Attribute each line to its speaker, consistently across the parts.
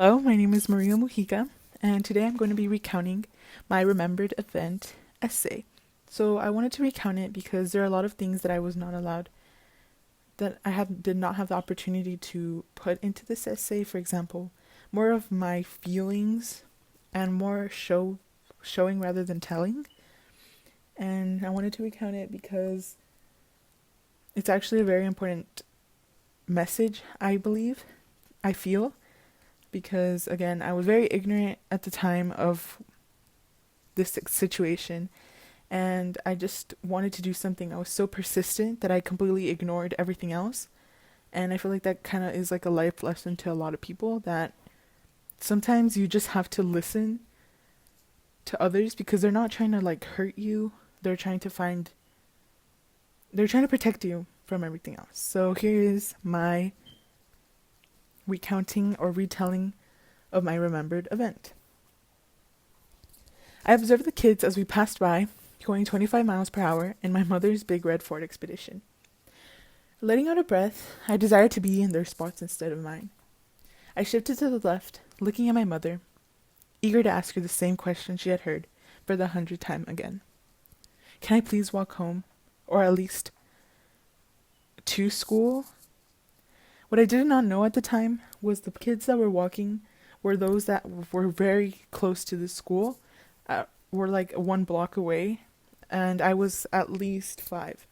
Speaker 1: Hello, my name is Maria Mujica, and today I'm going to be recounting my remembered event essay. So I wanted to recount it because there are a lot of things that I was not allowed, that did not have the opportunity to put into this essay. For example, more of my feelings and more showing rather than telling. And I wanted to recount it because it's actually a very important message, I believe, I feel, because again, I was very ignorant at the time of this situation, and I just wanted to do something. I was so persistent that I completely ignored everything else. And I feel like that kind of is like a life lesson to a lot of people, that sometimes you just have to listen to others because they're not trying to like hurt you. They're trying to protect you from everything else. So here is my recounting or retelling of my remembered event. I observed the kids as we passed by, going 25 miles per hour in my mother's big red Ford Expedition. Letting out a breath, I desired to be in their spots instead of mine. I shifted to the left, looking at my mother, eager to ask her the same question she had heard for the 100th time again. Can I please walk home? Or at least to school? What I did not know at the time was the kids that were walking were those that were very close to the school, were like 1 block away, and I was at least 5.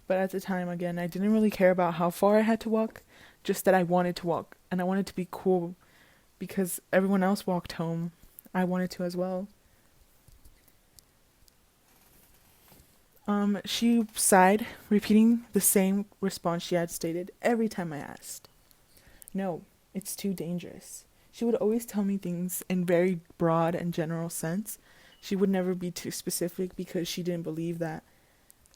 Speaker 1: But at the time, again, I didn't really care about how far I had to walk, just that I wanted to walk, and I wanted to be cool because everyone else walked home. I wanted to as well. She sighed, repeating the same response she had stated every time I asked. No, it's too dangerous. She would always tell me things in very broad and general sense. She would never be too specific because she didn't believe that,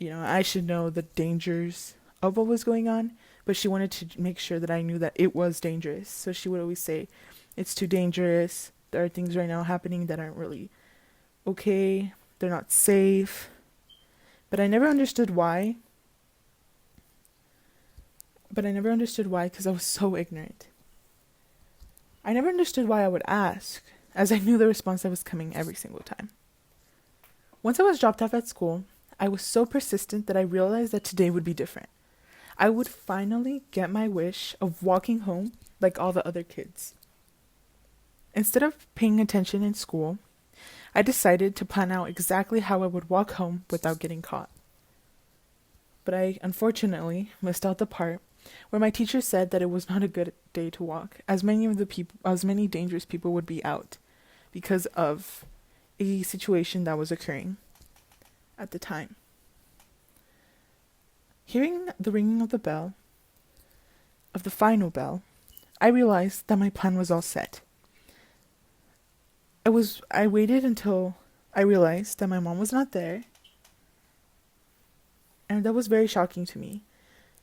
Speaker 1: I should know the dangers of what was going on, but she wanted to make sure that I knew that it was dangerous. So she would always say, it's too dangerous. There are things right now happening that aren't really okay. They're not safe. But I never understood why. Because I was so ignorant. I never understood why I would ask, as I knew the response that was coming every single time. Once I was dropped off at school, I was so persistent that I realized that today would be different. I would finally get my wish of walking home like all the other kids. Instead of paying attention in school, I decided to plan out exactly how I would walk home without getting caught. But I unfortunately missed out the part where my teacher said that it was not a good day to walk, as many dangerous people would be out because of a situation that was occurring at the time. Hearing the ringing of the final bell, I realized that my plan was all set. I waited until I realized that my mom was not there, and that was very shocking to me,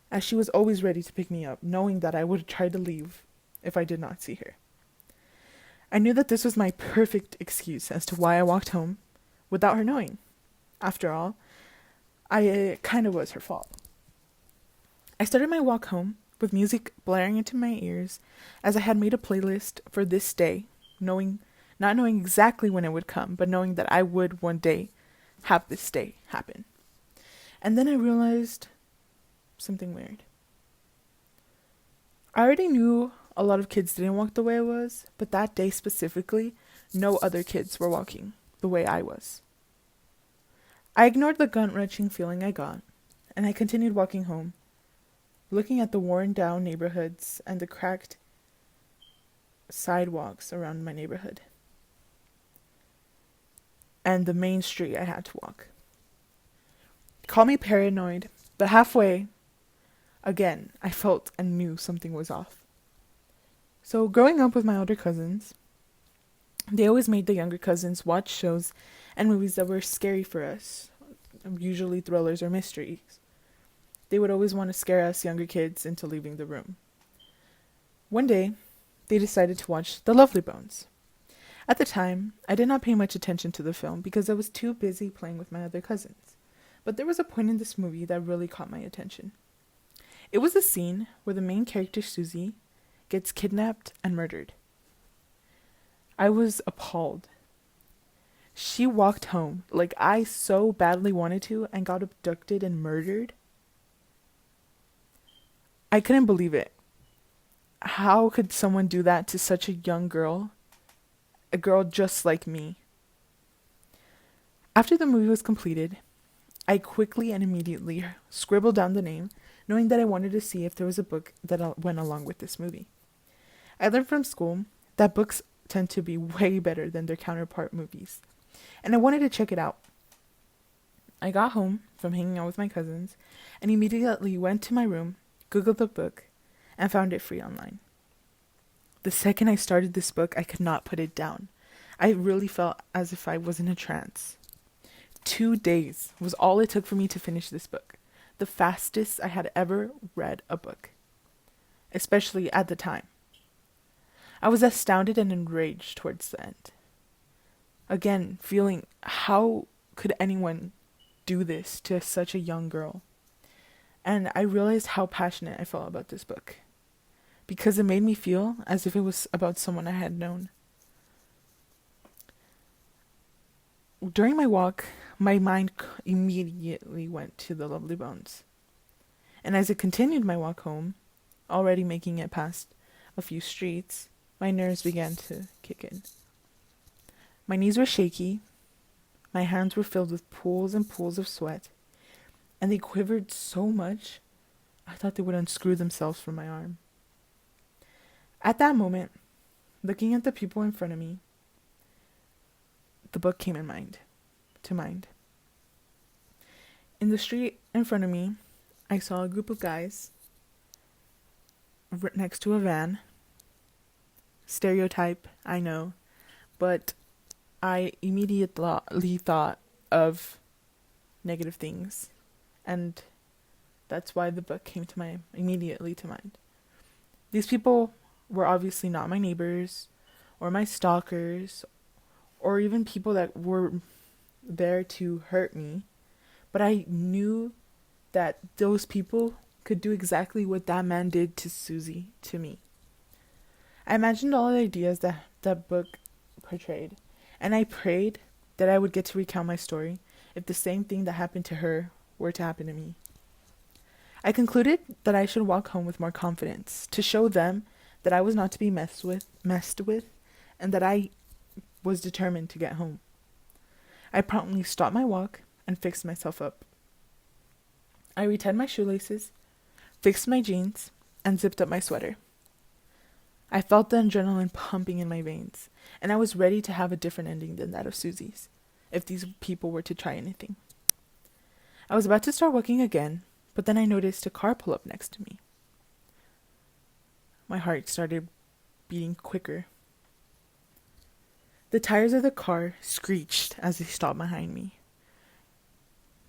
Speaker 1: as she was always ready to pick me up, knowing that I would try to leave if I did not see her. I knew that this was my perfect excuse as to why I walked home without her knowing. After all, it kind of was her fault. I started my walk home with music blaring into my ears, as I had made a playlist for this day, not knowing exactly when it would come, but knowing that I would one day have this day happen. And then I realized something weird. I already knew a lot of kids didn't walk the way I was, but that day specifically, no other kids were walking the way I was. I ignored the gut-wrenching feeling I got, and I continued walking home, looking at the worn-down neighborhoods and the cracked sidewalks around my neighborhood, and the main street I had to walk. Call me paranoid, but halfway, again, I felt and knew something was off. So growing up with my older cousins, they always made the younger cousins watch shows and movies that were scary for us, usually thrillers or mysteries. They would always want to scare us younger kids into leaving the room. One day, they decided to watch The Lovely Bones. At the time, I did not pay much attention to the film because I was too busy playing with my other cousins. But there was a point in this movie that really caught my attention. It was a scene where the main character, Susie, gets kidnapped and murdered. I was appalled. She walked home like I so badly wanted to and got abducted and murdered. I couldn't believe it. How could someone do that to such a young girl? A girl just like me. After the movie was completed, I quickly and immediately scribbled down the name, knowing that I wanted to see if there was a book that went along with this movie. I learned from school that books tend to be way better than their counterpart movies, and I wanted to check it out. I got home from hanging out with my cousins and immediately went to my room, googled the book, and found it free online. The second I started this book, I could not put it down. I really felt as if I was in a trance. 2 days was all it took for me to finish this book, the fastest I had ever read a book, especially at the time. I was astounded and enraged towards the end. Again, feeling how could anyone do this to such a young girl? And I realized how passionate I felt about this book, because it made me feel as if it was about someone I had known. During my walk, my mind immediately went to The Lovely Bones. And as I continued my walk home, already making it past a few streets, my nerves began to kick in. My knees were shaky, my hands were filled with pools and pools of sweat, and they quivered so much, I thought they would unscrew themselves from my arm. At that moment, looking at the people in front of me, the book came to mind. In the street in front of me, I saw a group of guys next to a van. Stereotype, I know, but I immediately thought of negative things, and that's why the book came immediately to mind. These people were obviously not my neighbors, or my stalkers, or even people that were there to hurt me, but I knew that those people could do exactly what that man did to Susie, to me. I imagined all the ideas that book portrayed, and I prayed that I would get to recount my story if the same thing that happened to her were to happen to me. I concluded that I should walk home with more confidence, to show them that I was not to be messed with, and that I was determined to get home. I promptly stopped my walk and fixed myself up. I retied my shoelaces, fixed my jeans, and zipped up my sweater. I felt the adrenaline pumping in my veins, and I was ready to have a different ending than that of Susie's, if these people were to try anything. I was about to start walking again, but then I noticed a car pull up next to me. My heart started beating quicker. The tires of the car screeched as they stopped behind me.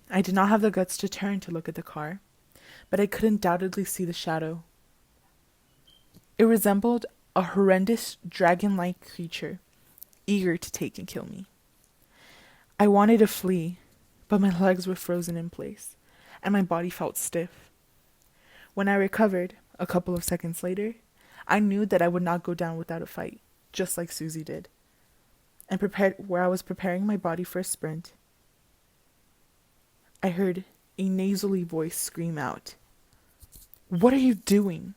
Speaker 1: I did not have the guts to turn to look at the car, but I could undoubtedly see the shadow. It resembled a horrendous dragon-like creature, eager to take and kill me. I wanted to flee, but my legs were frozen in place, and my body felt stiff. When I recovered, a couple of seconds later, I knew that I would not go down without a fight, just like Susie did, and where I was preparing my body for a sprint, I heard a nasally voice scream out, "What are you doing?"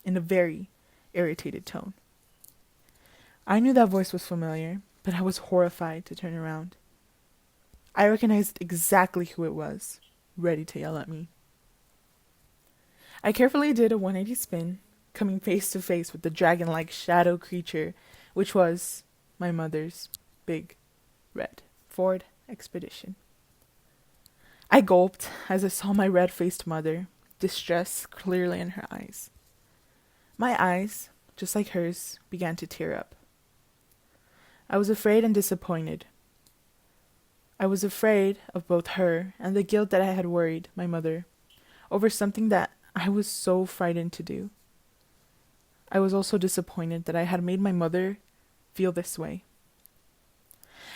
Speaker 1: in a very irritated tone. I knew that voice was familiar, but I was horrified to turn around. I recognized exactly who it was, ready to yell at me. I carefully did a 180 spin, coming face to face with the dragon-like shadow creature, which was my mother's big red Ford Expedition. I gulped as I saw my red-faced mother, distress clearly in her eyes. My eyes, just like hers, began to tear up. I was afraid and disappointed. I was afraid of both her and the guilt that I had worried my mother over something that I was so frightened to do. I was also disappointed that I had made my mother feel this way.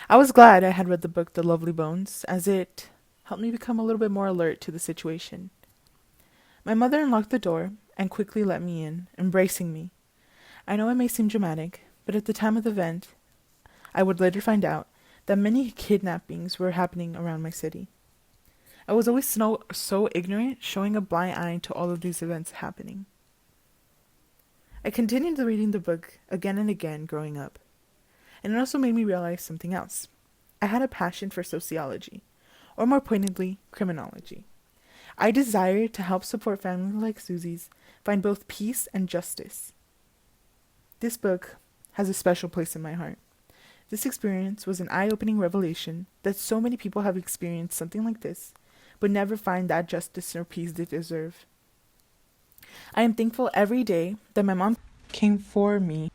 Speaker 1: I was glad I had read the book The Lovely Bones, as it helped me become a little bit more alert to the situation. My mother unlocked the door and quickly let me in, embracing me. I know it may seem dramatic, But at the time of the event, I would later find out that many kidnappings were happening around my city. I was always so ignorant, showing a blind eye to all of these events happening. I continued reading the book again and again growing up, and it also made me realize something else. I had a passion for sociology, or more pointedly, criminology. I desired to help support families like Susie's find both peace and justice. This book has a special place in my heart. This experience was an eye-opening revelation that so many people have experienced something like this, but never find that justice or peace they deserve. I am thankful every day that my mom came for me,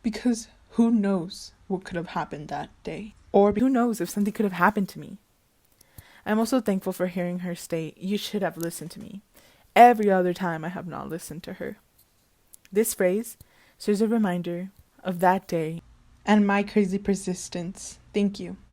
Speaker 1: because who knows what could have happened that day, or who knows if something could have happened to me. I'm also thankful for hearing her state, "You should have listened to me," every other time I have not listened to her. This phrase serves a reminder of that day and my crazy persistence. Thank you.